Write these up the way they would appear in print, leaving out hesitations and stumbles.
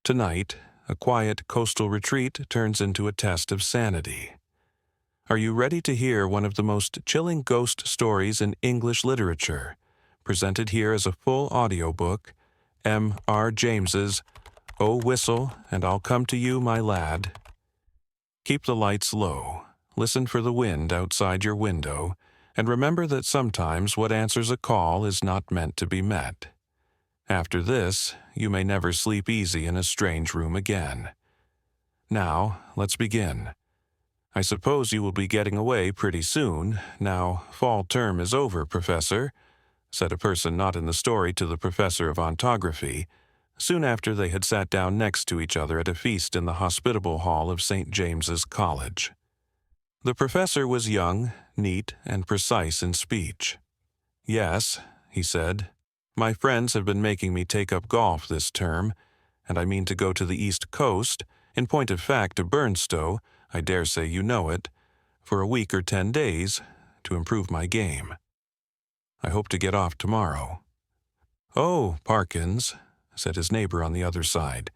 Tonight, a quiet coastal retreat turns into a test of sanity. Are you ready to hear one of the most chilling ghost stories in English literature, presented here as a full audiobook, M.R. James's "Oh Whistle, and I'll Come to You, My Lad"? Keep the lights low, listen for the wind outside your window, and remember that sometimes what answers a call is not meant to be met. After this, you may never sleep easy in a strange room again. Now, let's begin. I suppose you will be getting away pretty soon. Now, fall term is over, Professor, said a person not in the story to the professor of ontography, soon after they had sat down next to each other at a feast in the hospitable hall of St. James's College. The professor was young, neat, and precise in speech. "Yes," he said, "my friends have been making me take up golf this term, and I mean to go to the East Coast, in point of fact to Burnstow, I dare say you know it, for a week or 10 days, to improve my game. I hope to get off tomorrow." "Oh, Parkins," said his neighbor on the other side,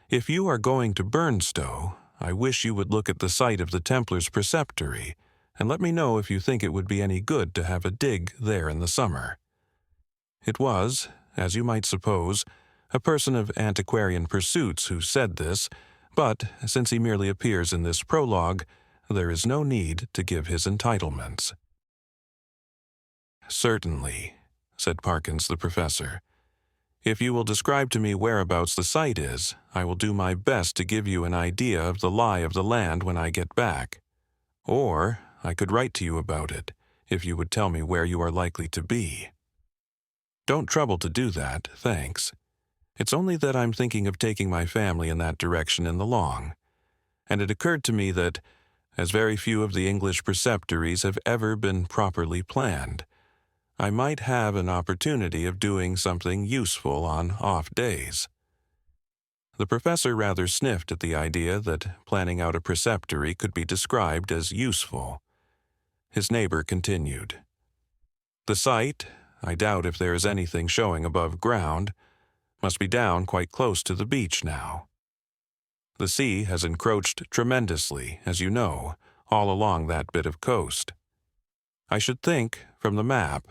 "if you are going to Burnstow, I wish you would look at the site of the Templars' preceptory, and let me know if you think it would be any good to have a dig there in the summer." It was, as you might suppose, a person of antiquarian pursuits who said this, but since he merely appears in this prologue, there is no need to give his entitlements. "Certainly," said Parkins the professor. "If you will describe to me whereabouts the site is, I will do my best to give you an idea of the lie of the land when I get back. Or I could write to you about it, if you would tell me where you are likely to be." "Don't trouble to do that, thanks. It's only that I'm thinking of taking my family in that direction in the long, and it occurred to me that, as very few of the English preceptories have ever been properly planned, I might have an opportunity of doing something useful on off days." The professor rather sniffed at the idea that planning out a preceptory could be described as useful. His neighbor continued, "The site, I doubt if there is anything showing above ground, must be down quite close to the beach now. The sea has encroached tremendously, as you know, all along that bit of coast. I should think, from the map,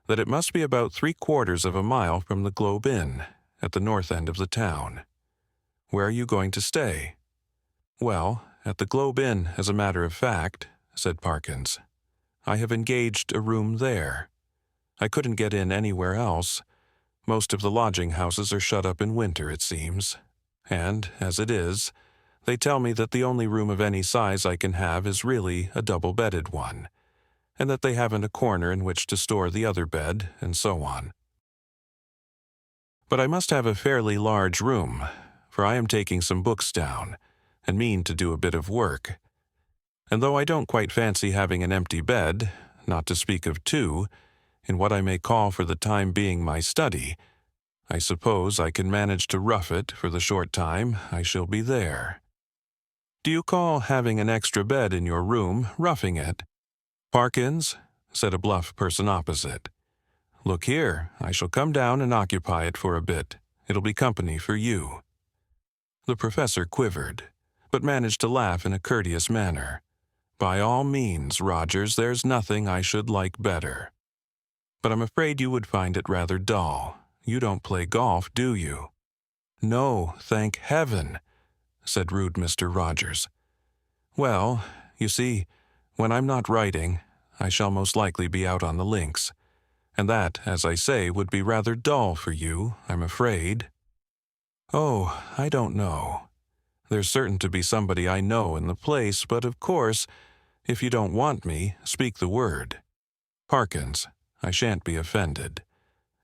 that it must be about 3/4 of a mile from the Globe Inn, at the north end of the town. Where are you going to stay?" "Well, at the Globe Inn, as a matter of fact," said Parkins. "I have engaged a room there. I couldn't get in anywhere else. Most of the lodging houses are shut up in winter, it seems. And, as it is, they tell me that the only room of any size I can have is really a double-bedded one, and that they haven't a corner in which to store the other bed, and so on. But I must have a fairly large room, for I am taking some books down, and mean to do a bit of work. And though I don't quite fancy having an empty bed, not to speak of two, in what I may call for the time being my study, I suppose I can manage to rough it for the short time I shall be there." "Do you call having an extra bed in your room roughing it?" "Parkins," said a bluff person opposite, "look here, I shall come down and occupy it for a bit. It'll be company for you." The professor quivered, but managed to laugh in a courteous manner. "By all means, Rogers, there's nothing I should like better. But I'm afraid you would find it rather dull. You don't play golf, do you?" "No, thank heaven," said rude Mr. Rogers. "Well, you see, when I'm not writing, I shall most likely be out on the links, and that, as I say, would be rather dull for you, I'm afraid." "Oh, I don't know. There's certain to be somebody I know in the place, but of course, if you don't want me, speak the word. Parkins, I shan't be offended.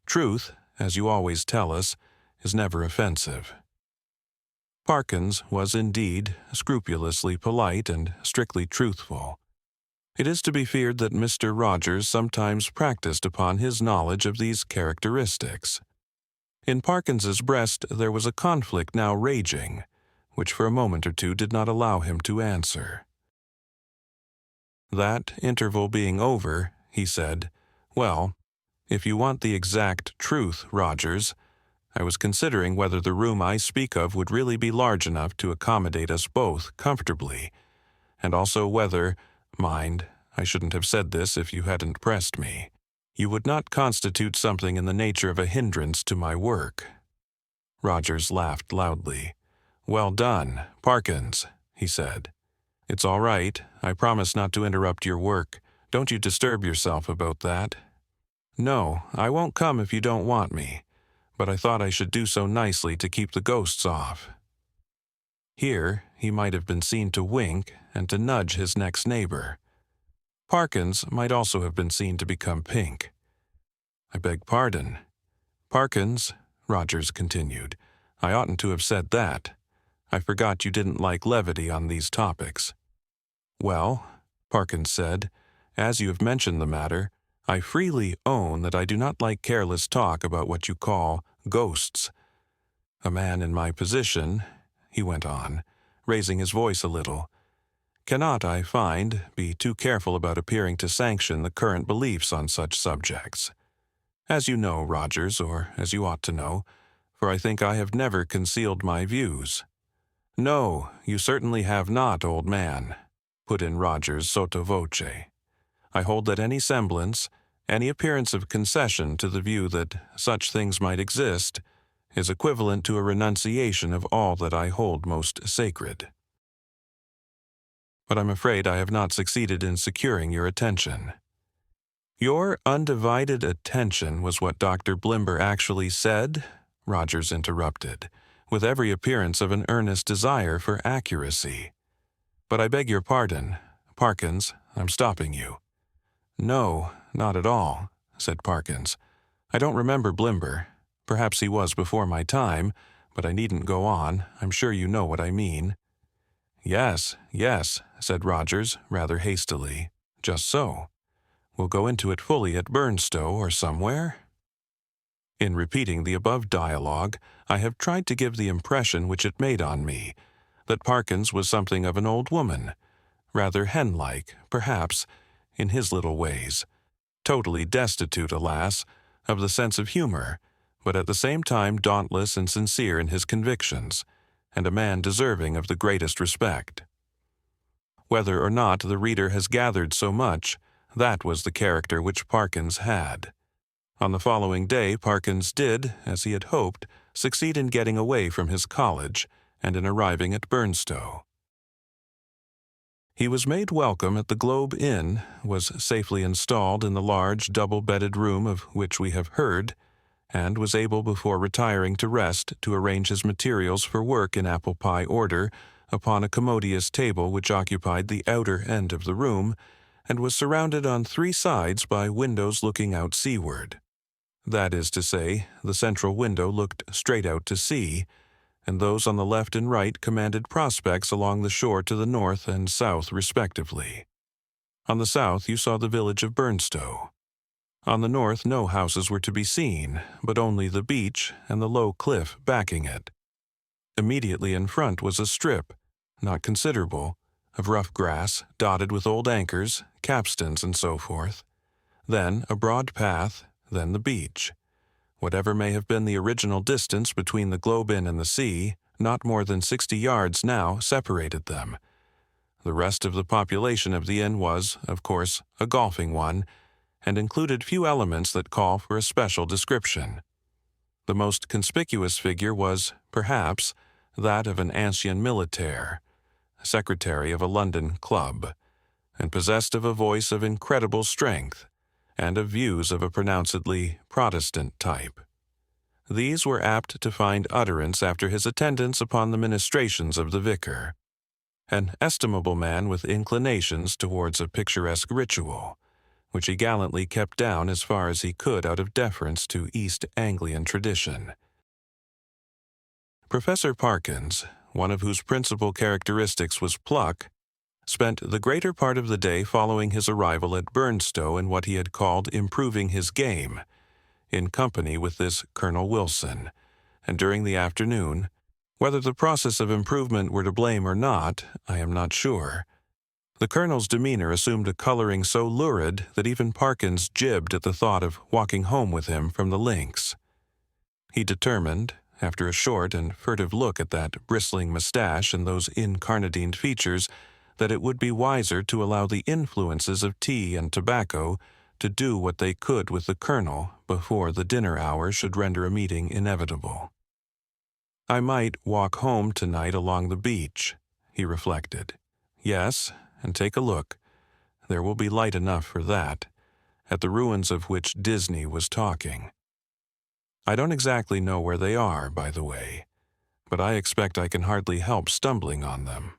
Truth, as you always tell us, is never offensive." Parkins was indeed scrupulously polite and strictly truthful. It is to be feared that Mr. Rogers sometimes practiced upon his knowledge of these characteristics. In Parkins's breast there was a conflict now raging, which for a moment or two did not allow him to answer. That interval being over, he said, "Well, if you want the exact truth, Rogers, I was considering whether the room I speak of would really be large enough to accommodate us both comfortably, and also whether, mind, I shouldn't have said this if you hadn't pressed me, you would not constitute something in the nature of a hindrance to my work." Rogers laughed loudly. "Well done, Parkins," he said. "It's all right. I promise not to interrupt your work. Don't you disturb yourself about that." "No, I won't come if you don't want me, but I thought I should do so nicely to keep the ghosts off." Here he might have been seen to wink and to nudge his next neighbor. Parkins might also have been seen to become pink. "I beg pardon. Parkins," Rogers continued, "I oughtn't to have said that. I forgot you didn't like levity on these topics." "Well," Parkins said, "as you have mentioned the matter, I freely own that I do not like careless talk about what you call ghosts. A man in my position," he went on, raising his voice a little, "cannot, I find, be too careful about appearing to sanction the current beliefs on such subjects. As you know, Rogers, or as you ought to know, for I think I have never concealed my views." "No, you certainly have not, old man," put in Rogers sotto voce. "I hold that any semblance, any appearance of concession to the view that such things might exist, is equivalent to a renunciation of all that I hold most sacred. But I'm afraid I have not succeeded in securing your attention." "Your undivided attention was what Dr. Blimber actually said?" Rogers interrupted, with every appearance of an earnest desire for accuracy. "But I beg your pardon, Parkins, I'm stopping you." "No, not at all," said Parkins. "I don't remember Blimber. Perhaps he was before my time, but I needn't go on. I'm sure you know what I mean." Yes," said Rogers, rather hastily. "Just so. We'll go into it fully at Burnstow or somewhere." In repeating the above dialogue, I have tried to give the impression which it made on me, that Parkins was something of an old woman, rather hen-like, perhaps, in his little ways, totally destitute, alas, of the sense of humor, but at the same time dauntless and sincere in his convictions, and a man deserving of the greatest respect. Whether or not the reader has gathered so much, that was the character which Parkins had. On the following day Parkins did, as he had hoped, succeed in getting away from his college and in arriving at Burnstow. He was made welcome at the Globe Inn, was safely installed in the large double-bedded room of which we have heard, and was able before retiring to rest to arrange his materials for work in apple pie order upon a commodious table which occupied the outer end of the room, and was surrounded on 3 sides by windows looking out seaward. That is to say, the central window looked straight out to sea, and those on the left and right commanded prospects along the shore to the north and south respectively. On the south you saw the village of Burnstow. On the north no houses were to be seen, but only the beach and the low cliff backing it. Immediately in front was a strip, not considerable, of rough grass dotted with old anchors, capstans, and so forth. Then a broad path, then the beach. Whatever may have been the original distance between the Globe Inn and the sea, not more than 60 yards now separated them. The rest of the population of the inn was, of course, a golfing one, and included few elements that call for a special description. The most conspicuous figure was, perhaps, that of an ancien militaire, secretary of a London club, and possessed of a voice of incredible strength, and of views of a pronouncedly Protestant type. These were apt to find utterance after his attendance upon the ministrations of the vicar. An estimable man with inclinations towards a picturesque ritual, which he gallantly kept down as far as he could out of deference to East Anglian tradition. Professor Parkins, one of whose principal characteristics was pluck, spent the greater part of the day following his arrival at Burnstow in what he had called improving his game, in company with this Colonel Wilson, and during the afternoon, whether the process of improvement were to blame or not, I am not sure. The colonel's demeanor assumed a coloring so lurid that even Parkins jibbed at the thought of walking home with him from the links. He determined, after a short and furtive look at that bristling mustache and those incarnadined features, that it would be wiser to allow the influences of tea and tobacco to do what they could with the colonel before the dinner hour should render a meeting inevitable. I might walk home tonight along the beach, he reflected. Yes, and take a look. There will be light enough for that, at the ruins of which Disney was talking. I don't exactly know where they are, by the way, but I expect I can hardly help stumbling on them.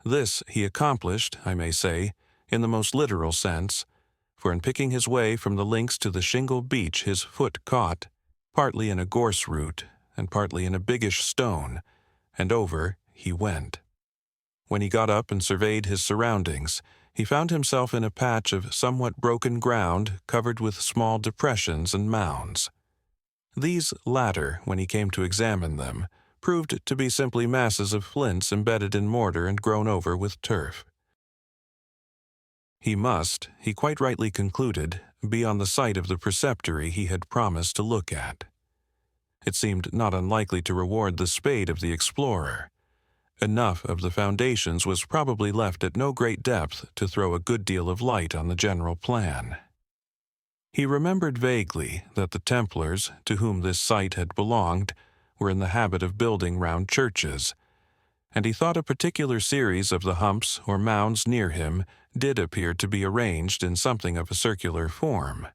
This he accomplished, I may say, in the most literal sense, for in picking his way from the links to the shingle beach his foot caught, partly in a gorse root and partly in a biggish stone, and over he went. When he got up and surveyed his surroundings, he found himself in a patch of somewhat broken ground covered with small depressions and mounds. These latter, when he came to examine them, proved to be simply masses of flints embedded in mortar and grown over with turf. He must, he quite rightly concluded, be on the site of the preceptory he had promised to look at. It seemed not unlikely to reward the spade of the explorer. Enough of the foundations was probably left at no great depth to throw a good deal of light on the general plan. He remembered vaguely that the Templars, to whom this site had belonged, were in the habit of building round churches, and he thought a particular series of the humps or mounds near him did appear to be arranged in something of a circular form.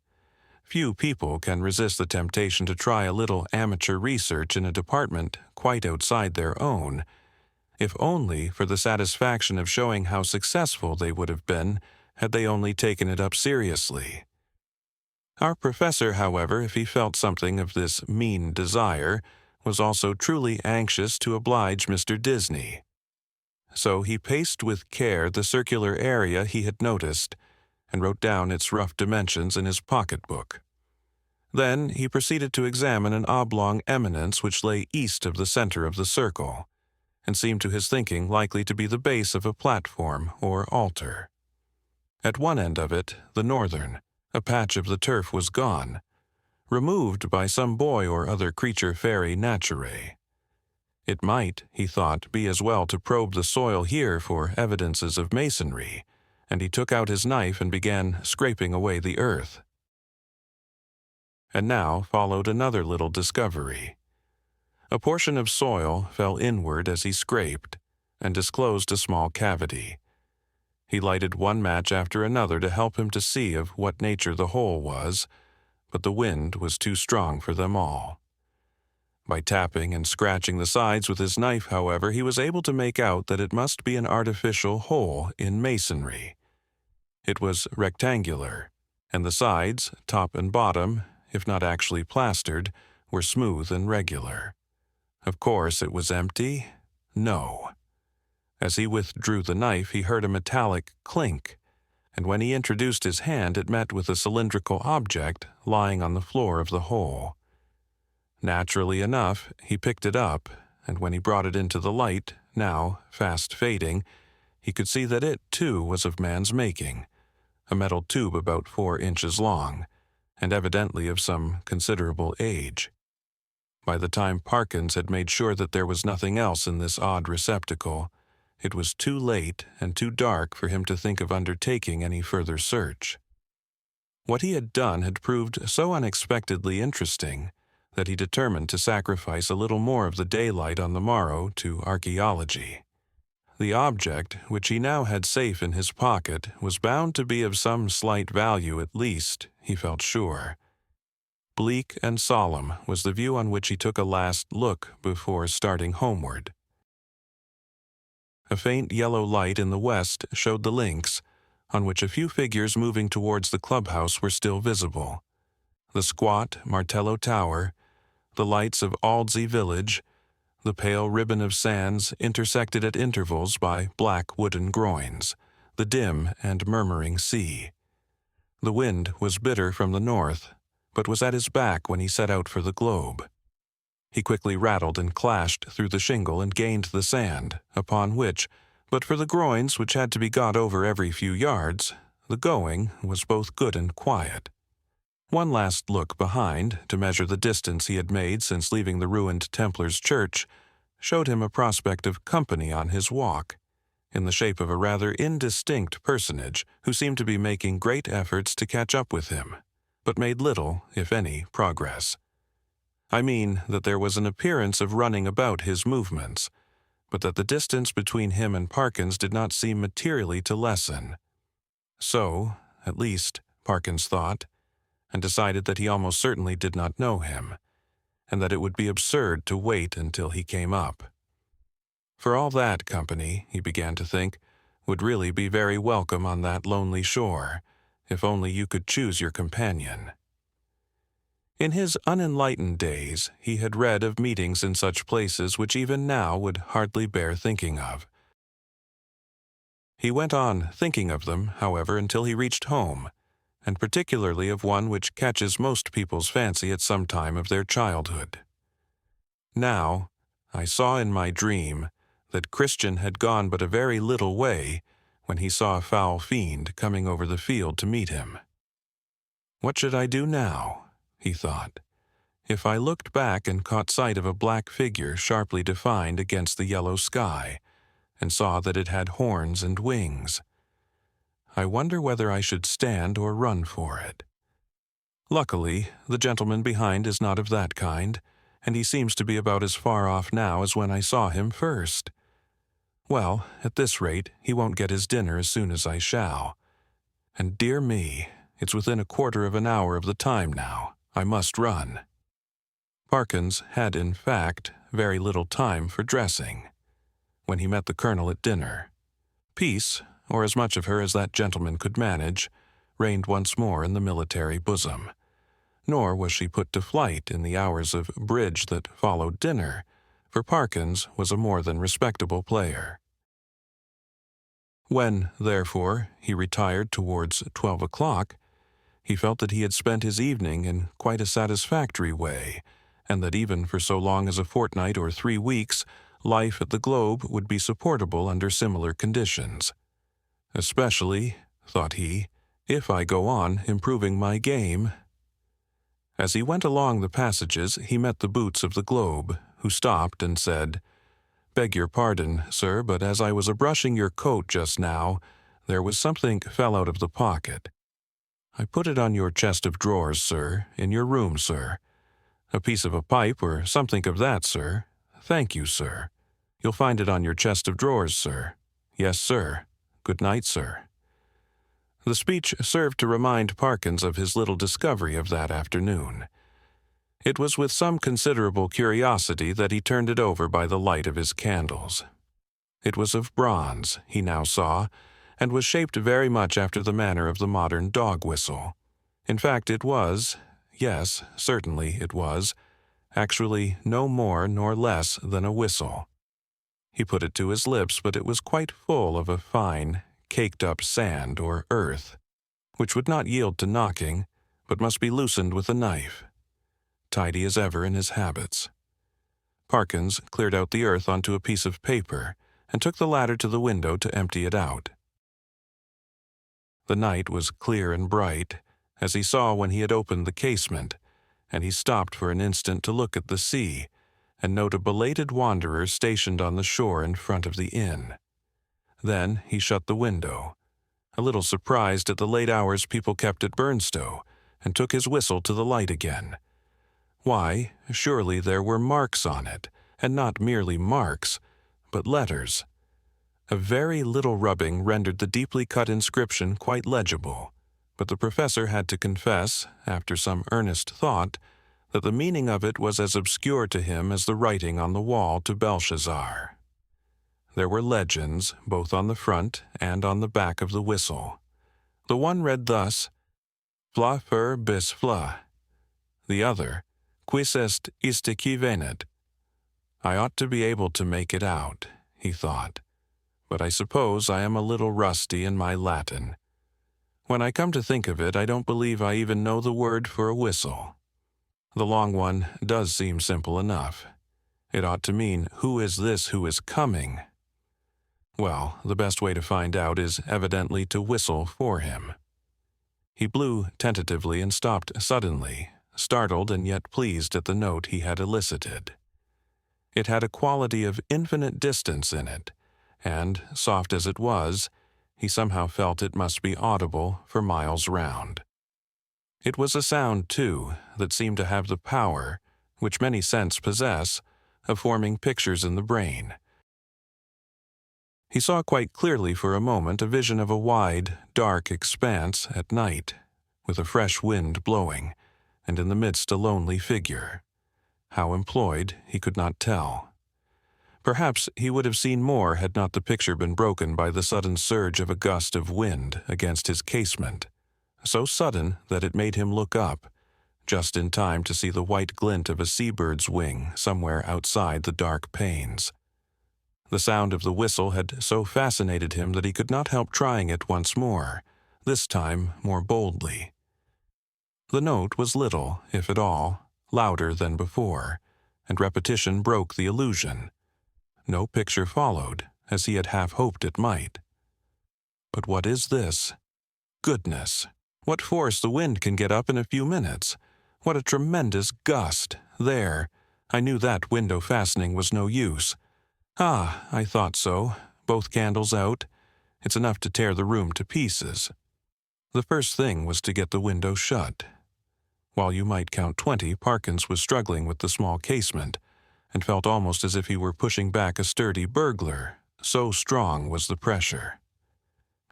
Few people can resist the temptation to try a little amateur research in a department quite outside their own, if only for the satisfaction of showing how successful they would have been had they only taken it up seriously. Our professor, however, if he felt something of this mean desire, was also truly anxious to oblige Mr. Disney. So he paced with care the circular area he had noticed, and wrote down its rough dimensions in his pocketbook. Then he proceeded to examine an oblong eminence which lay east of the center of the circle, and seemed to his thinking likely to be the base of a platform or altar. At one end of it, the northern, a patch of the turf was gone, removed by some boy or other creature fairy naturae. It might, he thought, be as well to probe the soil here for evidences of masonry, and he took out his knife and began scraping away the earth. And now followed another little discovery. A portion of soil fell inward as he scraped, and disclosed a small cavity. He lighted one match after another to help him to see of what nature the hole was, but the wind was too strong for them all. By tapping and scratching the sides with his knife, however, he was able to make out that it must be an artificial hole in masonry. It was rectangular, and the sides, top and bottom, if not actually plastered, were smooth and regular. Of course, it was empty? No. As he withdrew the knife, he heard a metallic clink, and when he introduced his hand, it met with a cylindrical object lying on the floor of the hole. Naturally enough, he picked it up, and when he brought it into the light, now fast fading, he could see that it, too, was of man's making, a metal tube about 4 inches long, and evidently of some considerable age. By the time Parkins had made sure that there was nothing else in this odd receptacle, it was too late and too dark for him to think of undertaking any further search. What he had done had proved so unexpectedly interesting that he determined to sacrifice a little more of the daylight on the morrow to archaeology. The object, which he now had safe in his pocket, was bound to be of some slight value at least, he felt sure. Bleak and solemn was the view on which he took a last look before starting homeward. A faint yellow light in the west showed the links, on which a few figures moving towards the clubhouse were still visible. The squat Martello Tower, the lights of Aldsey Village, the pale ribbon of sands intersected at intervals by black wooden groins, the dim and murmuring sea. The wind was bitter from the north, but was at his back when he set out for the globe. He quickly rattled and clashed through the shingle and gained the sand, upon which, but for the groins which had to be got over every few yards, the going was both good and quiet. One last look behind to measure the distance he had made since leaving the ruined Templar's church showed him a prospect of company on his walk, in the shape of a rather indistinct personage who seemed to be making great efforts to catch up with him, but made little, if any, progress. I mean that there was an appearance of running about his movements, but that the distance between him and Parkins did not seem materially to lessen. So, at least, Parkins thought, and decided that he almost certainly did not know him, and that it would be absurd to wait until he came up. For all that, company, he began to think, would really be very welcome on that lonely shore, if only you could choose your companion. In his unenlightened days, he had read of meetings in such places which even now would hardly bear thinking of. He went on thinking of them, however, until he reached home, and particularly of one which catches most people's fancy at some time of their childhood. Now, I saw in my dream that Christian had gone but a very little way when he saw a foul fiend coming over the field to meet him. What should I do now? He thought, if I looked back and caught sight of a black figure sharply defined against the yellow sky, and saw that it had horns and wings. I wonder whether I should stand or run for it. Luckily, the gentleman behind is not of that kind, and he seems to be about as far off now as when I saw him first. Well, at this rate, he won't get his dinner as soon as I shall. And dear me, it's within a quarter of an hour of the time now. I must run. Parkins had, in fact, very little time for dressing when he met the colonel at dinner. Peace, or as much of her as that gentleman could manage, reigned once more in the military bosom. Nor was she put to flight in the hours of bridge that followed dinner, for Parkins was a more than respectable player. When, therefore, he retired towards 12 o'clock, he felt that he had spent his evening in quite a satisfactory way, and that even for so long as a fortnight or 3 weeks, life at the Globe would be supportable under similar conditions. Especially, thought he, if I go on improving my game. As he went along the passages, he met the boots of the Globe, who stopped and said, "Beg your pardon, sir, but as I was a-brushing your coat just now, there was something fell out of the pocket. I put it on your chest of drawers, sir, in your room, sir. A piece of a pipe or something of that, sir. Thank you, sir. You'll find it on your chest of drawers, sir. Yes, sir. Good night, sir." The speech served to remind Parkins of his little discovery of that afternoon. It was with some considerable curiosity that he turned it over by the light of his candles. It was of bronze, he now saw, and was shaped very much after the manner of the modern dog whistle. In fact, it was, yes, certainly it was, actually no more nor less than a whistle. He put it to his lips, but it was quite full of a fine, caked-up sand or earth, which would not yield to knocking, but must be loosened with a knife. Tidy as ever in his habits. Parkins cleared out the earth onto a piece of paper and took the latter to the window to empty it out. The night was clear and bright, as he saw when he had opened the casement, and he stopped for an instant to look at the sea and note a belated wanderer stationed on the shore in front of the inn. Then he shut the window, a little surprised at the late hours people kept at Burnstow, and took his whistle to the light again. Why, surely there were marks on it, and not merely marks, but letters. A very little rubbing rendered the deeply cut inscription quite legible, but the professor had to confess, after some earnest thought, that the meaning of it was as obscure to him as the writing on the wall to Belshazzar. There were legends, both on the front and on the back of the whistle. The one read thus, "Fla fer bis fla." The other, "Quis est iste qui venet." I ought to be able to make it out, he thought, but I suppose I am a little rusty in my Latin. When I come to think of it, I don't believe I even know the word for a whistle. The long one does seem simple enough. It ought to mean, "Who is this who is coming?" Well, the best way to find out is evidently to whistle for him. He blew tentatively and stopped suddenly, startled and yet pleased at the note he had elicited. It had a quality of infinite distance in it, and, soft as it was, he somehow felt it must be audible for miles round. It was a sound, too, that seemed to have the power, which many scents possess, of forming pictures in the brain. He saw quite clearly for a moment a vision of a wide, dark expanse at night, with a fresh wind blowing, and in the midst a lonely figure. How employed, he could not tell. Perhaps he would have seen more had not the picture been broken by the sudden surge of a gust of wind against his casement, so sudden that it made him look up, just in time to see the white glint of a seabird's wing somewhere outside the dark panes. The sound of the whistle had so fascinated him that he could not help trying it once more, this time more boldly. The note was little, if at all, louder than before, and repetition broke the illusion. No picture followed, as he had half hoped it might. But what is this? Goodness! What force the wind can get up in a few minutes! What a tremendous gust! There! I knew that window fastening was no use. Ah, I thought so. Both candles out. It's enough to tear the room to pieces. The first thing was to get the window shut. While you might count 20, Parkins was struggling with the small casement, and felt almost as if he were pushing back a sturdy burglar, so strong was the pressure.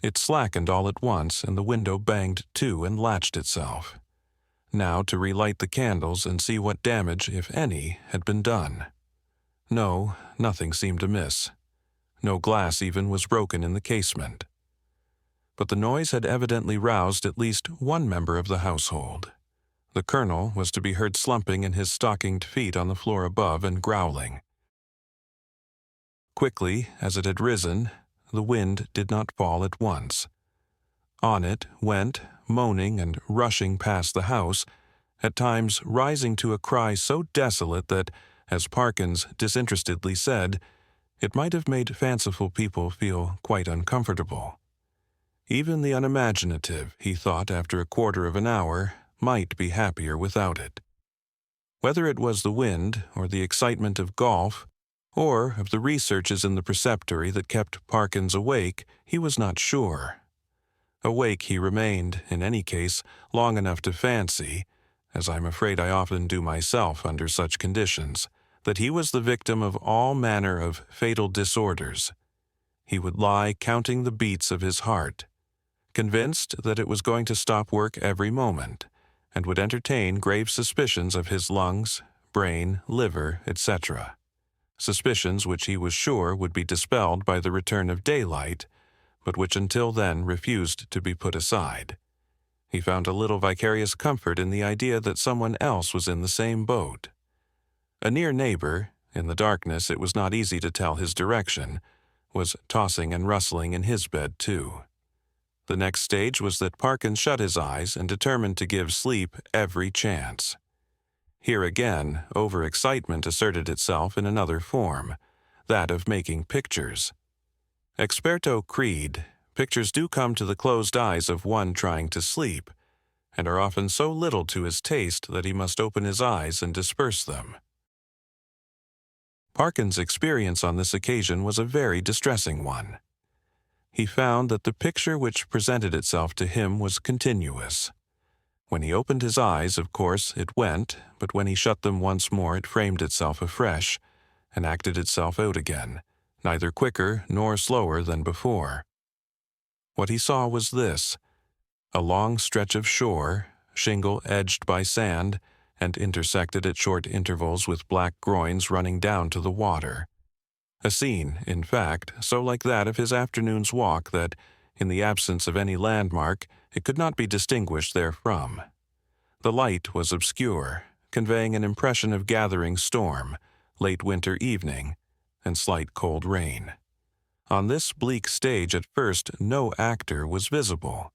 It slackened all at once, and the window banged to and latched itself. Now to relight the candles and see what damage, if any, had been done. No, nothing seemed amiss. No glass even was broken in the casement. But the noise had evidently roused at least one member of the household. The colonel was to be heard slumping in his stockinged feet on the floor above and growling. Quickly, as it had risen, the wind did not fall at once. On it went, moaning and rushing past the house, at times rising to a cry so desolate that, as Parkins disinterestedly said, it might have made fanciful people feel quite uncomfortable. Even the unimaginative, he thought after a quarter of an hour, might be happier without it. Whether it was the wind, or the excitement of golf, or of the researches in the preceptory that kept Parkins awake, he was not sure. Awake he remained, in any case, long enough to fancy, as I'm afraid I often do myself under such conditions, that he was the victim of all manner of fatal disorders. He would lie counting the beats of his heart, convinced that it was going to stop work every moment, and would entertain grave suspicions of his lungs, brain, liver, etc. Suspicions which he was sure would be dispelled by the return of daylight, but which until then refused to be put aside. He found a little vicarious comfort in the idea that someone else was in the same boat. A near neighbor, in the darkness it was not easy to tell his direction, was tossing and rustling in his bed too. The next stage was that Parkins shut his eyes and determined to give sleep every chance. Here again, overexcitement asserted itself in another form, that of making pictures. Experto creed, pictures do come to the closed eyes of one trying to sleep, and are often so little to his taste that he must open his eyes and disperse them. Parkins' experience on this occasion was a very distressing one. He found that the picture which presented itself to him was continuous. When he opened his eyes, of course, it went, but when he shut them once more it framed itself afresh, and acted itself out again, neither quicker nor slower than before. What he saw was this: a long stretch of shore, shingle edged by sand, and intersected at short intervals with black groins running down to the water. A scene, in fact, so like that of his afternoon's walk that, in the absence of any landmark, it could not be distinguished therefrom. The light was obscure, conveying an impression of gathering storm, late winter evening, and slight cold rain. On this bleak stage at first no actor was visible.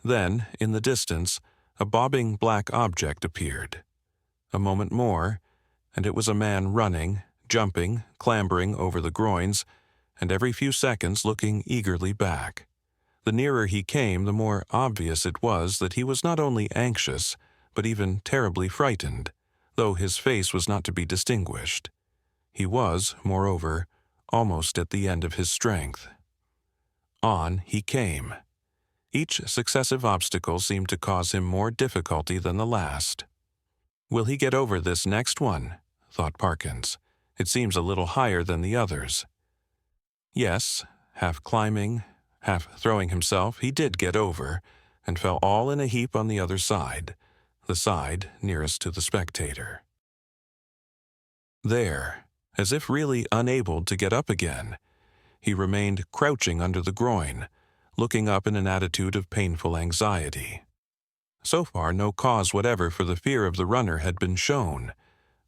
Then, in the distance, a bobbing black object appeared. A moment more, and it was a man running, jumping, clambering over the groins, and every few seconds looking eagerly back. The nearer he came, the more obvious it was that he was not only anxious, but even terribly frightened, though his face was not to be distinguished. He was, moreover, almost at the end of his strength. On he came. Each successive obstacle seemed to cause him more difficulty than the last. "Will he get over this next one?" thought Parkins. "It seems a little higher than the others." Yes, half climbing, half throwing himself, he did get over, and fell all in a heap on the other side, the side nearest to the spectator. There, as if really unable to get up again, he remained crouching under the groin, looking up in an attitude of painful anxiety. So far, no cause whatever for the fear of the runner had been shown,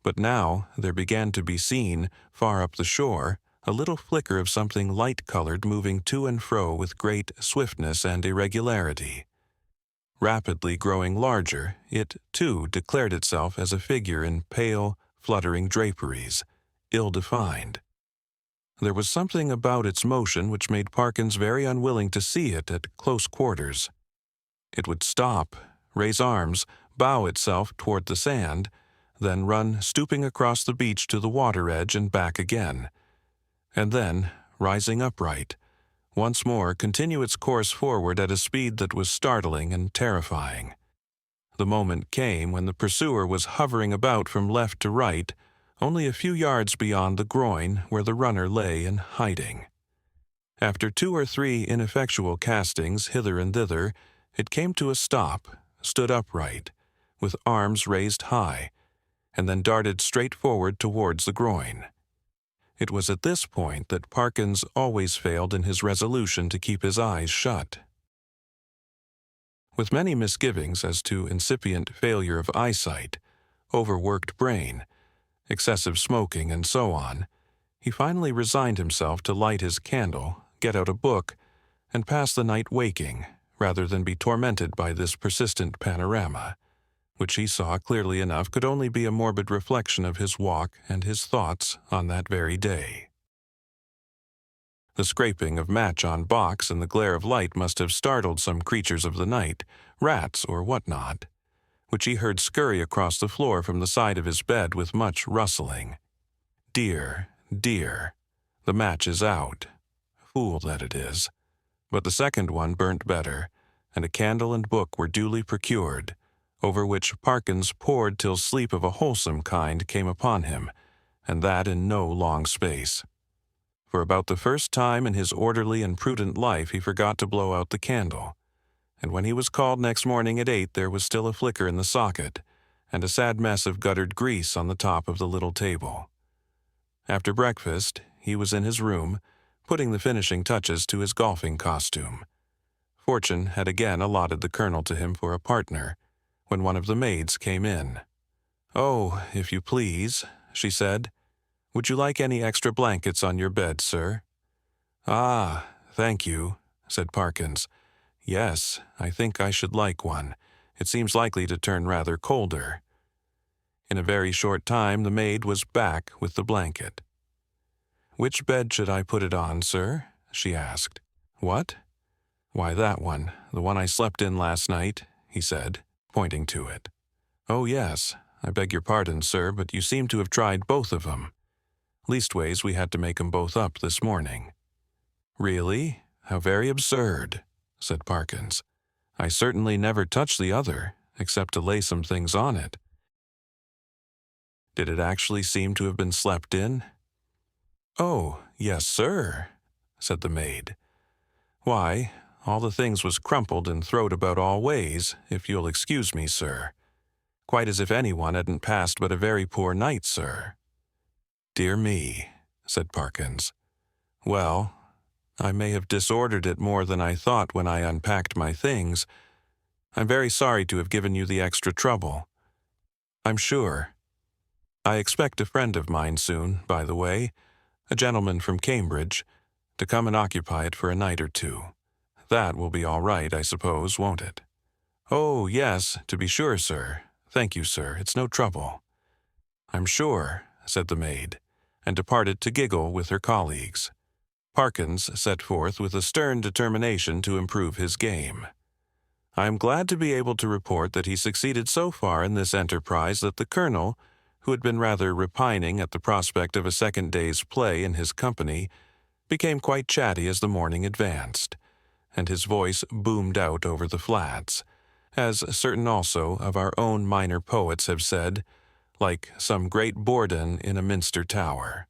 but now there began to be seen, far up the shore, a little flicker of something light-colored moving to and fro with great swiftness and irregularity. Rapidly growing larger, it, too, declared itself as a figure in pale, fluttering draperies, ill-defined. There was something about its motion which made Parkins very unwilling to see it at close quarters. It would stop, raise arms, bow itself toward the sand, then run stooping across the beach to the water edge and back again, and then, rising upright, once more continue its course forward at a speed that was startling and terrifying. The moment came when the pursuer was hovering about from left to right, only a few yards beyond the groin where the runner lay in hiding. After 2 or 3 ineffectual castings hither and thither, it came to a stop, stood upright, with arms raised high, and then darted straight forward towards the groin. It was at this point that Parkins always failed in his resolution to keep his eyes shut. With many misgivings as to incipient failure of eyesight, overworked brain, excessive smoking, and so on, he finally resigned himself to light his candle, get out a book, and pass the night waking, rather than be tormented by this persistent panorama, which he saw clearly enough could only be a morbid reflection of his walk and his thoughts on that very day. The scraping of match on box and the glare of light must have startled some creatures of the night, rats or what not, which he heard scurry across the floor from the side of his bed with much rustling. Dear, dear, the match is out. Fool that it is. But the second one burnt better, and a candle and book were duly procured, over which Parkins pored till sleep of a wholesome kind came upon him, and that in no long space. For about the first time in his orderly and prudent life he forgot to blow out the candle, and when he was called next morning at 8 there was still a flicker in the socket, and a sad mess of guttered grease on the top of the little table. After breakfast, he was in his room, putting the finishing touches to his golfing costume. Fortune had again allotted the colonel to him for a partner, when one of the maids came in. "Oh, if you please," she said. "Would you like any extra blankets on your bed, sir?" "Ah, thank you," said Parkins. "Yes, I think I should like one. It seems likely to turn rather colder." In a very short time the maid was back with the blanket. "Which bed should I put it on, sir?" she asked. "What?" "Why, that one, the one I slept in last night," he said, pointing to it. "Oh, yes. I beg your pardon, sir, but you seem to have tried both of 'em. Leastways, we had to make 'em both up this morning." "Really? How very absurd," said Parkins. "I certainly never touched the other, except to lay some things on it." "Did it actually seem to have been slept in?" "Oh, yes, sir," said the maid. "Why, all the things was crumpled and throwed about all ways, if you'll excuse me, sir. Quite as if anyone hadn't passed but a very poor night, sir." "Dear me," said Parkins. "Well, I may have disordered it more than I thought when I unpacked my things. I'm very sorry to have given you the extra trouble. I'm sure. I expect a friend of mine soon, by the way, a gentleman from Cambridge, to come and occupy it for a night or 2. That will be all right, I suppose, won't it?" "Oh, yes, to be sure, sir. Thank you, sir. It's no trouble." "I'm sure," said the maid, and departed to giggle with her colleagues. Parkins set forth with a stern determination to improve his game. I am glad to be able to report that he succeeded so far in this enterprise that the colonel, who had been rather repining at the prospect of a second day's play in his company, became quite chatty as the morning advanced, and his voice boomed out over the flats, as certain also of our own minor poets have said, like some great Borden in a minster tower.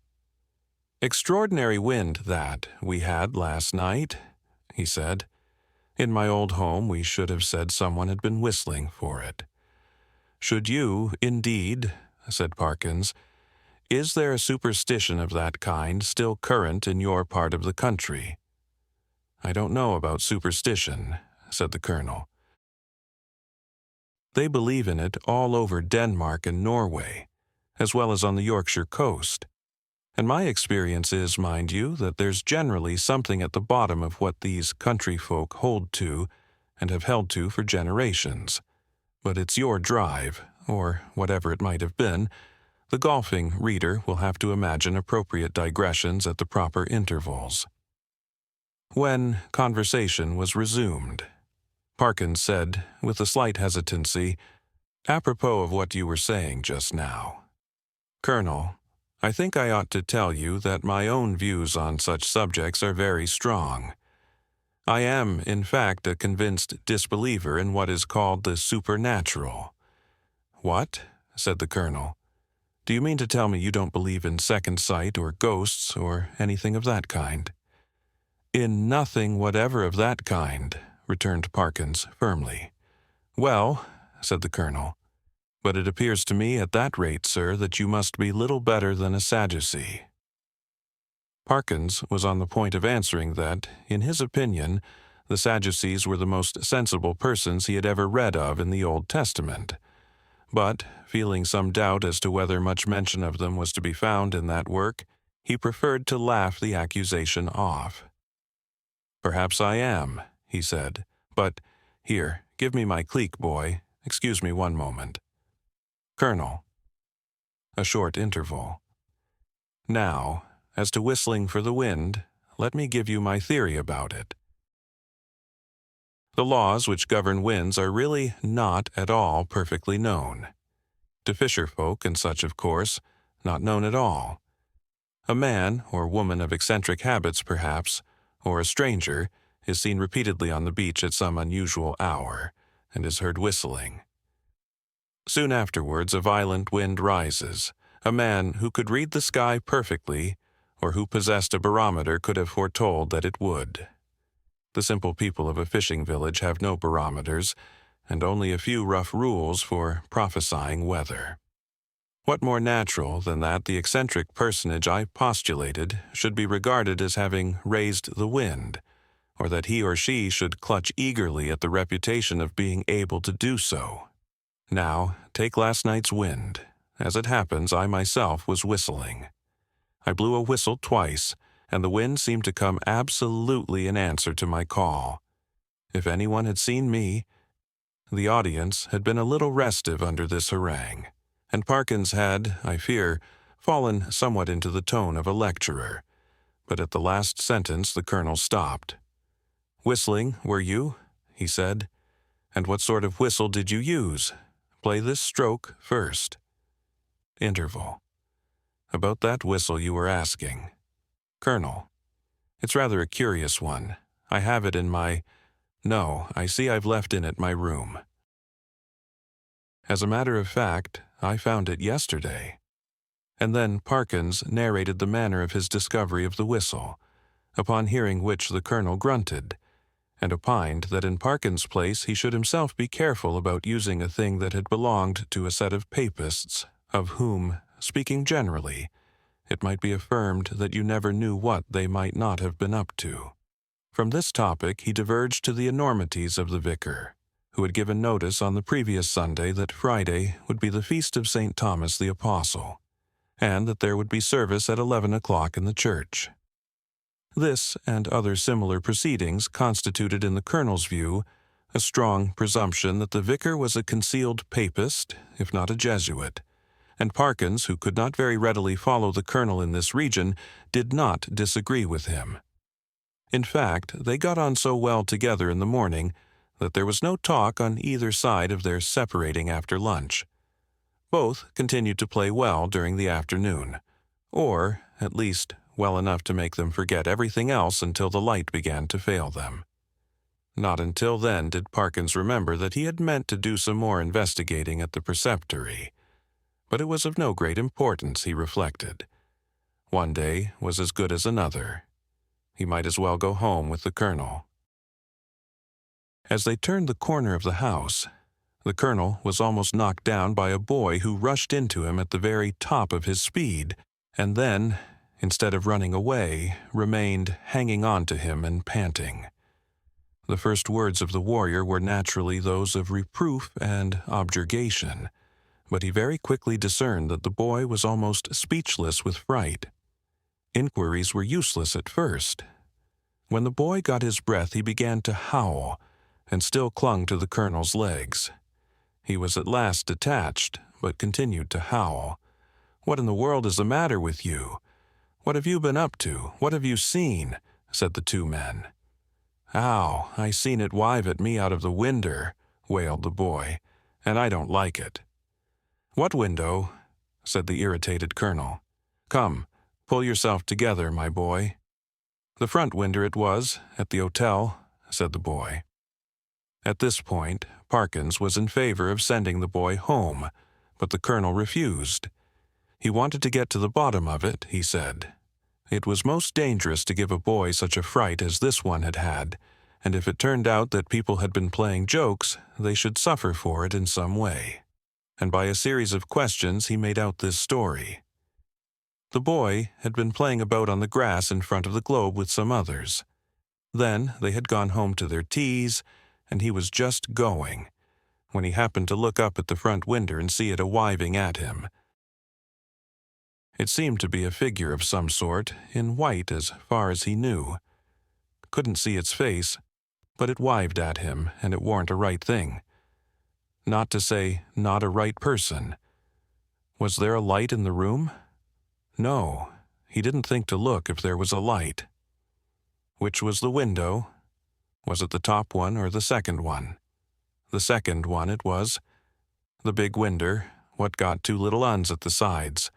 "Extraordinary wind that we had last night," he said. "In my old home we should have said someone had been whistling for it." "Should you, indeed?" said Parkins. "Is there a superstition of that kind still current in your part of the country?" "I don't know about superstition," said the colonel. "They believe in it all over Denmark and Norway, as well as on the Yorkshire coast. And my experience is, mind you, that there's generally something at the bottom of what these country folk hold to and have held to for generations. But it's your drive, or whatever it might have been. The golfing reader will have to imagine appropriate digressions at the proper intervals." When conversation was resumed, Parkins said, with a slight hesitancy, "Apropos of what you were saying just now, Colonel, I think I ought to tell you that my own views on such subjects are very strong. I am, in fact, a convinced disbeliever in what is called the supernatural." "What?" said the colonel. "Do you mean to tell me you don't believe in second sight or ghosts or anything of that kind?" "In nothing whatever of that kind," returned Parkins firmly. "Well," said the colonel, "but it appears to me at that rate, sir, that you must be little better than a Sadducee." Parkins was on the point of answering that, in his opinion, the Sadducees were the most sensible persons he had ever read of in the Old Testament, but, feeling some doubt as to whether much mention of them was to be found in that work, he preferred to laugh the accusation off. "Perhaps I am," he said, "but, here, give me my cleek, boy. Excuse me one moment. Colonel." A short interval. "Now, as to whistling for the wind, let me give you my theory about it. The laws which govern winds are really not at all perfectly known. To fisher folk and such, of course, not known at all. A man or woman of eccentric habits, perhaps, or a stranger, is seen repeatedly on the beach at some unusual hour, and is heard whistling. Soon afterwards a violent wind rises. A man who could read the sky perfectly, or who possessed a barometer, could have foretold that it would. The simple people of a fishing village have no barometers, and only a few rough rules for prophesying weather. What more natural than that the eccentric personage I postulated should be regarded as having raised the wind, or that he or she should clutch eagerly at the reputation of being able to do so? Now, take last night's wind. As it happens, I myself was whistling. I blew a whistle twice, and the wind seemed to come absolutely in answer to my call. If anyone had seen me, the audience had been a little restive under this harangue, and Parkins had, I fear, fallen somewhat into the tone of a lecturer. But at the last sentence the colonel stopped. "Whistling, were you?" he said. "And what sort of whistle did you use? Play this stroke first." Interval. "About that whistle you were asking. Colonel, it's rather a curious one. I have it in my... No, I see I've left in it my room. As a matter of fact, I found it yesterday." And then Parkins narrated the manner of his discovery of the whistle, upon hearing which the colonel grunted, and opined that in Parkins' place he should himself be careful about using a thing that had belonged to a set of papists, of whom, speaking generally, it might be affirmed that you never knew what they might not have been up to. From this topic he diverged to the enormities of the vicar, who had given notice on the previous Sunday that Friday would be the feast of St. Thomas the Apostle, and that there would be service at 11 o'clock in the church. This and other similar proceedings constituted, in the colonel's view, a strong presumption that the vicar was a concealed papist, if not a Jesuit, and Parkins, who could not very readily follow the colonel in this region, did not disagree with him. In fact, they got on so well together in the morning that there was no talk on either side of their separating after lunch. Both continued to play well during the afternoon, or, at least, well enough to make them forget everything else until the light began to fail them. Not until then did Parkins remember that he had meant to do some more investigating at the preceptory. But it was of no great importance, he reflected. One day was as good as another. He might as well go home with the colonel. As they turned the corner of the house, the colonel was almost knocked down by a boy who rushed into him at the very top of his speed, and then, instead of running away, remained hanging on to him and panting. The first words of the warrior were naturally those of reproof and objurgation, but he very quickly discerned that the boy was almost speechless with fright. Inquiries were useless at first. When the boy got his breath, he began to howl, and still clung to the colonel's legs. He was at last detached, but continued to howl. "What in the world is the matter with you? What have you been up to? What have you seen?" said the two men. "Ow, I seen it wive at me out of the winder," wailed the boy, "and I don't like it." "What window?" said the irritated colonel. "Come, pull yourself together, my boy." "The front winder it was, at the hotel," said the boy. At this point, Parkins was in favor of sending the boy home, but the colonel refused. He wanted to get to the bottom of it, he said. It was most dangerous to give a boy such a fright as this one had had, and if it turned out that people had been playing jokes, they should suffer for it in some way. And by a series of questions he made out this story. The boy had been playing about on the grass in front of the globe with some others. Then they had gone home to their teas, and he was just going, when he happened to look up at the front window and see it a-wiving at him. It seemed to be a figure of some sort, in white as far as he knew. Couldn't see its face, but it wived at him, and it warn't a right thing. Not to say not a right person. Was there a light in the room? No, he didn't think to look if there was a light. Which was the window? Was it the top one or the second one? The second one it was. The big winder, what got two little uns at the sides.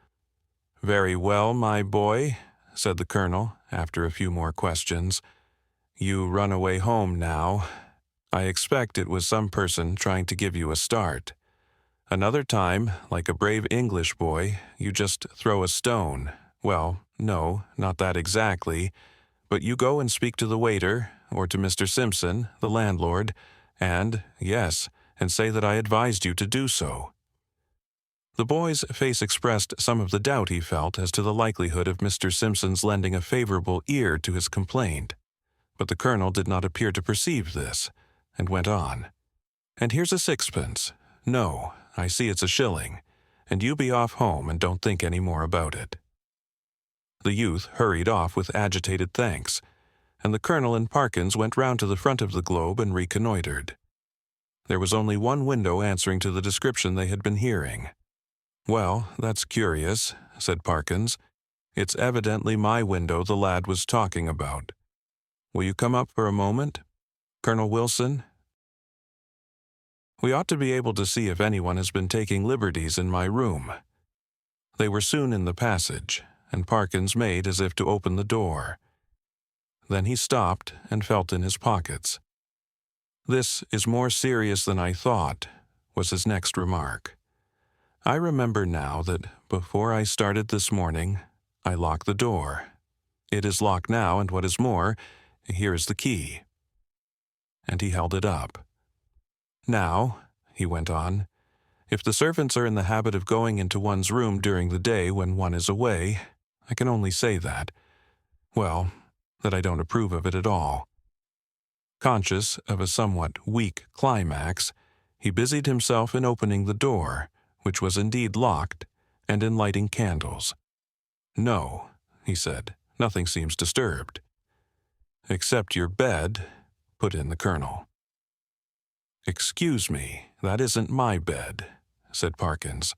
"Very well, my boy," said the colonel, after a few more questions. "You run away home now. I expect it was some person trying to give you a start. Another time, like a brave English boy, you just throw a stone. Well, no, not that exactly, but you go and speak to the waiter, or to Mr. Simpson, the landlord, and say that I advised you to do so." The boy's face expressed some of the doubt he felt as to the likelihood of Mr. Simpson's lending a favorable ear to his complaint, but the colonel did not appear to perceive this, and went on. "And here's a sixpence. No, I see it's a shilling, and you be off home and don't think any more about it." The youth hurried off with agitated thanks, and the colonel and Parkins went round to the front of the globe and reconnoitered. There was only one window answering to the description they had been hearing. "Well, that's curious," said Parkins. "It's evidently my window the lad was talking about. Will you come up for a moment? Colonel Wilson? We ought to be able to see if anyone has been taking liberties in my room." They were soon in the passage, and Parkins made as if to open the door. Then he stopped and felt in his pockets. "This is more serious than I thought," was his next remark. "I remember now that before I started this morning, I locked the door. It is locked now, and what is more, here is the key." And he held it up. "Now," he went on, "if the servants are in the habit of going into one's room during the day when one is away, I can only say that I don't approve of it at all." Conscious of a somewhat weak climax, he busied himself in opening the door, which was indeed locked, and in lighting candles. "No," he said, "nothing seems disturbed." "Except your bed," put in the colonel. "Excuse me, that isn't my bed," said Parkins.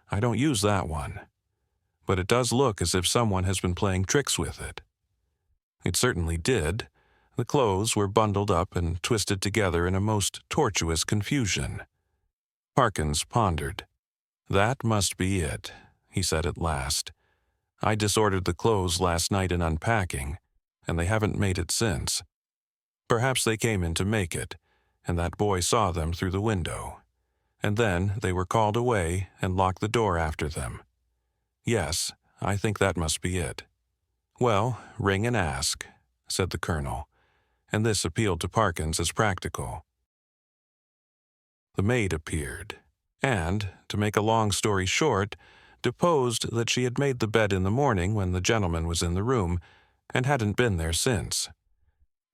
"I don't use that one. But it does look as if someone has been playing tricks with it." It certainly did. The clothes were bundled up and twisted together in a most tortuous confusion. Parkins pondered. "That must be it," he said at last. "I disordered the clothes last night in unpacking, and they haven't made it since. Perhaps they came in to make it, and that boy saw them through the window. And then they were called away and locked the door after them. Yes, I think that must be it." "Well, ring and ask," said the colonel, and this appealed to Parkins as practical. The maid appeared, and, to make a long story short, deposed that she had made the bed in the morning when the gentleman was in the room, and hadn't been there since.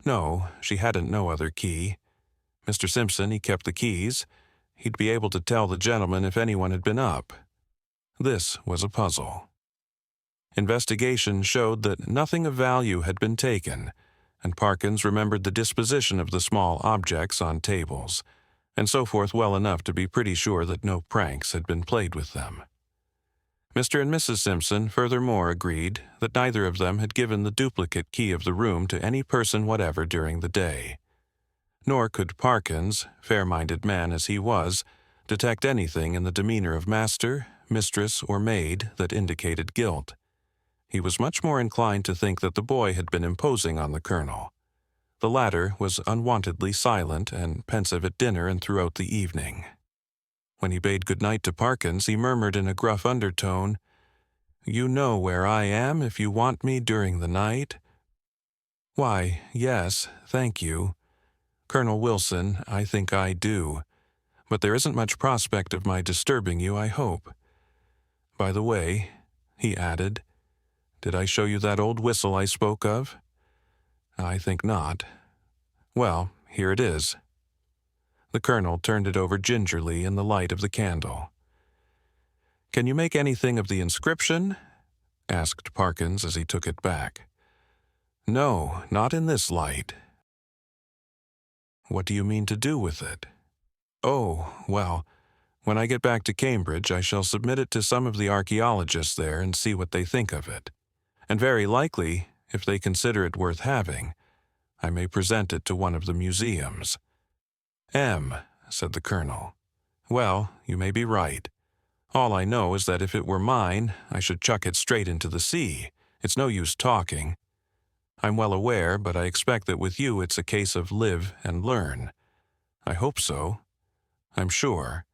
No, she hadn't no other key. Mr. Simpson, he kept the keys. He'd be able to tell the gentleman if anyone had been up. This was a puzzle. Investigation showed that nothing of value had been taken, and Parkins remembered the disposition of the small objects on tables, and so forth well enough to be pretty sure that no pranks had been played with them. Mr. and Mrs. Simpson furthermore agreed that neither of them had given the duplicate key of the room to any person whatever during the day. Nor could Parkins, fair-minded man as he was, detect anything in the demeanor of master, mistress, or maid that indicated guilt. He was much more inclined to think that the boy had been imposing on the colonel. The latter was unwontedly silent and pensive at dinner and throughout the evening. When he bade good night to Parkins, he murmured in a gruff undertone, "You know where I am if you want me during the night?" "Why, yes, thank you. Colonel Wilson, I think I do. But there isn't much prospect of my disturbing you, I hope. By the way," he added, "did I show you that old whistle I spoke of? I think not. Well, here it is." The colonel turned it over gingerly in the light of the candle. "Can you make anything of the inscription?" asked Parkins as he took it back. "No, not in this light." "What do you mean to do with it?" "Oh, well, when I get back to Cambridge, I shall submit it to some of the archaeologists there and see what they think of it. And very likely, if they consider it worth having, I may present it to one of the museums." Said the colonel. "Well, you may be right. All I know is that if it were mine, I should chuck it straight into the sea. It's no use talking. I'm well aware, but I expect that with you it's a case of live and learn. I hope so. I'm sure,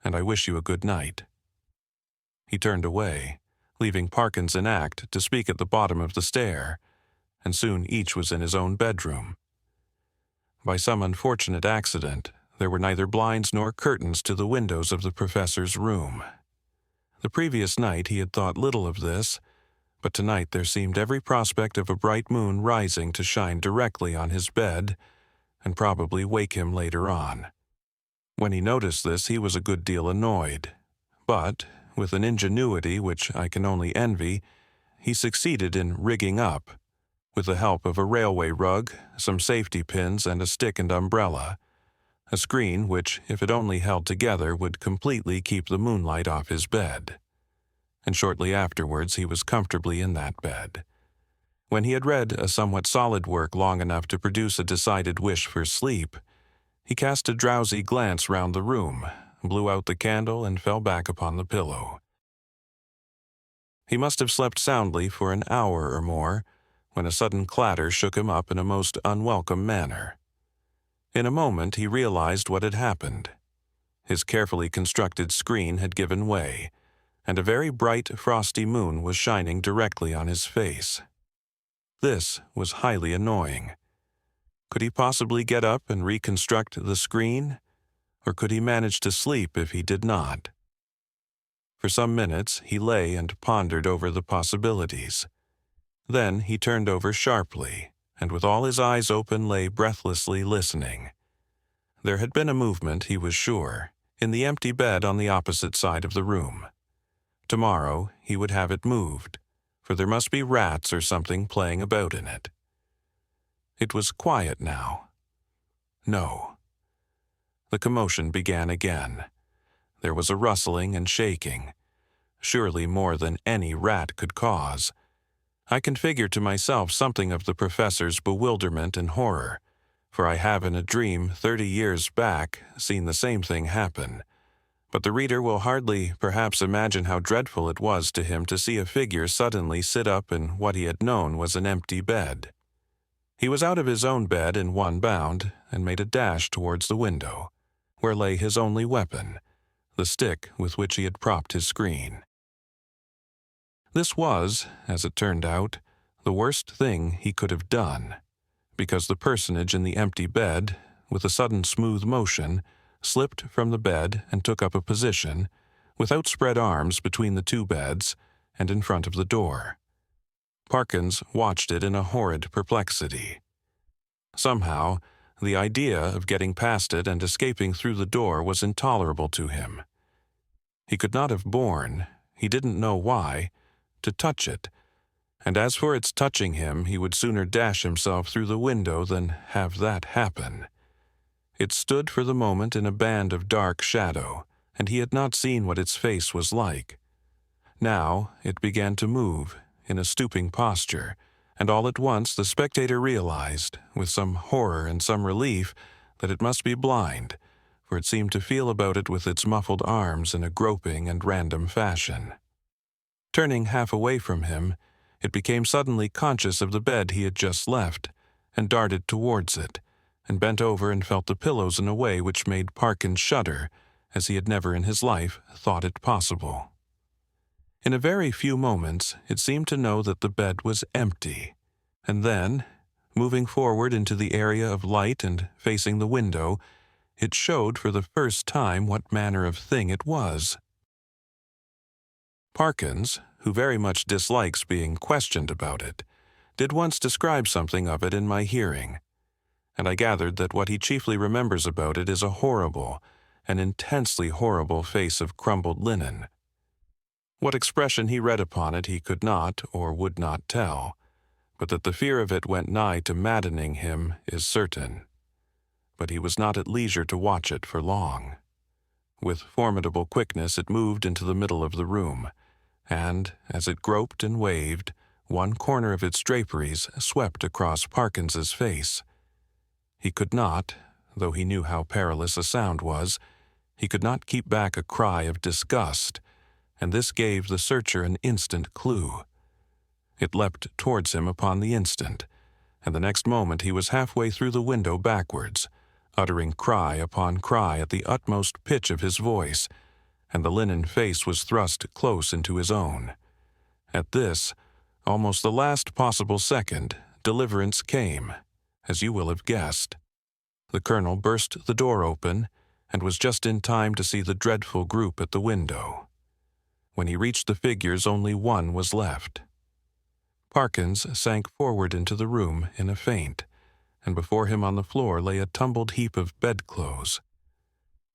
and I wish you a good night." He turned away, leaving Parkins in act to speak at the bottom of the stair, and soon each was in his own bedroom. By some unfortunate accident, there were neither blinds nor curtains to the windows of the professor's room. The previous night he had thought little of this, but tonight there seemed every prospect of a bright moon rising to shine directly on his bed and probably wake him later on. When he noticed this, he was a good deal annoyed, but, with an ingenuity which I can only envy, he succeeded in rigging up, with the help of a railway rug, some safety pins, and a stick and umbrella, a screen which, if it only held together, would completely keep the moonlight off his bed. And shortly afterwards he was comfortably in that bed. When he had read a somewhat solid work long enough to produce a decided wish for sleep, he cast a drowsy glance round the room, blew out the candle, and fell back upon the pillow. He must have slept soundly for an hour or more, when a sudden clatter shook him up in a most unwelcome manner. In a moment he realized what had happened. His carefully constructed screen had given way, and a very bright, frosty moon was shining directly on his face. This was highly annoying. Could he possibly get up and reconstruct the screen, or could he manage to sleep if he did not? For some minutes he lay and pondered over the possibilities. Then he turned over sharply, and with all his eyes open lay breathlessly listening. There had been a movement, he was sure, in the empty bed on the opposite side of the room. Tomorrow he would have it moved, for there must be rats or something playing about in it. It was quiet now. No. The commotion began again. There was a rustling and shaking, surely more than any rat could cause. I can figure to myself something of the professor's bewilderment and horror, for I have in a dream 30 years back seen the same thing happen. But the reader will hardly perhaps imagine how dreadful it was to him to see a figure suddenly sit up in what he had known was an empty bed. He was out of his own bed in one bound and made a dash towards the window, where lay his only weapon, the stick with which he had propped his screen. This was, as it turned out, the worst thing he could have done, because the personage in the empty bed, with a sudden smooth motion, slipped from the bed and took up a position, with outspread arms between the two beds and in front of the door. Parkins watched it in a horrid perplexity. Somehow, the idea of getting past it and escaping through the door was intolerable to him. He could not have borne, he didn't know why, to touch it, and as for its touching him, he would sooner dash himself through the window than have that happen. It stood for the moment in a band of dark shadow, and he had not seen what its face was like. Now it began to move, in a stooping posture, and all at once the spectator realized, with some horror and some relief, that it must be blind, for it seemed to feel about it with its muffled arms in a groping and random fashion. Turning half away from him, it became suddenly conscious of the bed he had just left, and darted towards it, and bent over and felt the pillows in a way which made Parkins shudder, as he had never in his life thought it possible. In a very few moments, it seemed to know that the bed was empty, and then, moving forward into the area of light and facing the window, it showed for the first time what manner of thing it was. Parkins, who very much dislikes being questioned about it, did once describe something of it in my hearing, and I gathered that what he chiefly remembers about it is a horrible, an intensely horrible face of crumbled linen. What expression he read upon it he could not or would not tell, but that the fear of it went nigh to maddening him is certain. But he was not at leisure to watch it for long. With formidable quickness it moved into the middle of the room, and, as it groped and waved, one corner of its draperies swept across Parkins's face. He could not, though he knew how perilous a sound was, he could not keep back a cry of disgust, and this gave the searcher an instant clue. It leapt towards him upon the instant, and the next moment he was halfway through the window backwards, uttering cry upon cry at the utmost pitch of his voice, and the linen face was thrust close into his own. At this, almost the last possible second, deliverance came, as you will have guessed. The colonel burst the door open, and was just in time to see the dreadful group at the window. When he reached the figures, only one was left. Parkins sank forward into the room in a faint, and before him on the floor lay a tumbled heap of bedclothes.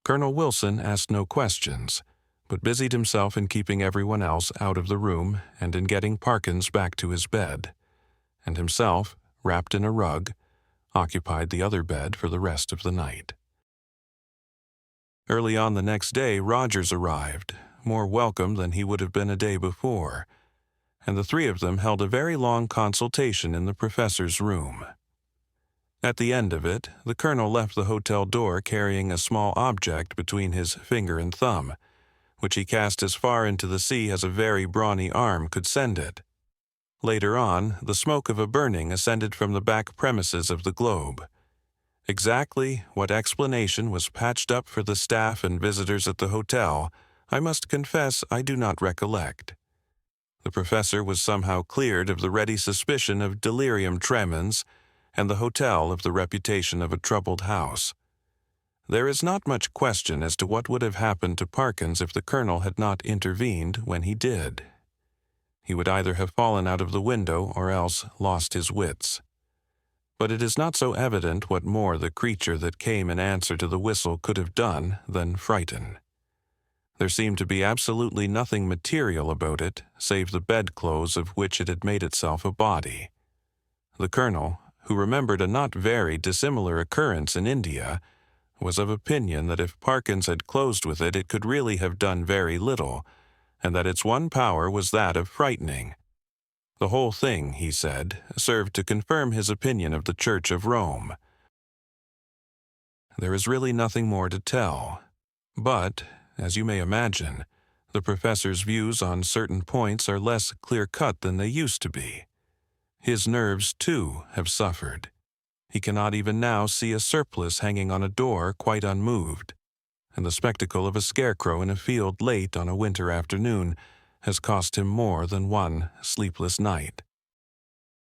Colonel Wilson asked no questions, but busied himself in keeping everyone else out of the room and in getting Parkins back to his bed, and himself, wrapped in a rug, occupied the other bed for the rest of the night. Early on the next day Rogers arrived, more welcome than he would have been a day before, and the three of them held a very long consultation in the professor's room. At the end of it, the colonel left the hotel door carrying a small object between his finger and thumb, which he cast as far into the sea as a very brawny arm could send it. Later on, the smoke of a burning ascended from the back premises of the Globe. Exactly what explanation was patched up for the staff and visitors at the hotel, I must confess I do not recollect. The professor was somehow cleared of the ready suspicion of delirium tremens, and the hotel of the reputation of a troubled house. There is not much question as to what would have happened to Parkins if the colonel had not intervened when he did. He would either have fallen out of the window or else lost his wits. But it is not so evident what more the creature that came in answer to the whistle could have done than frighten. There seemed to be absolutely nothing material about it, save the bedclothes of which it had made itself a body. The colonel, who remembered a not very dissimilar occurrence in India, was of opinion that if Parkins had closed with it, it could really have done very little, and that its one power was that of frightening. The whole thing, he said, served to confirm his opinion of the Church of Rome. There is really nothing more to tell. But, as you may imagine, the professor's views on certain points are less clear-cut than they used to be. His nerves, too, have suffered. He cannot even now see a surplice hanging on a door quite unmoved, and the spectacle of a scarecrow in a field late on a winter afternoon has cost him more than one sleepless night.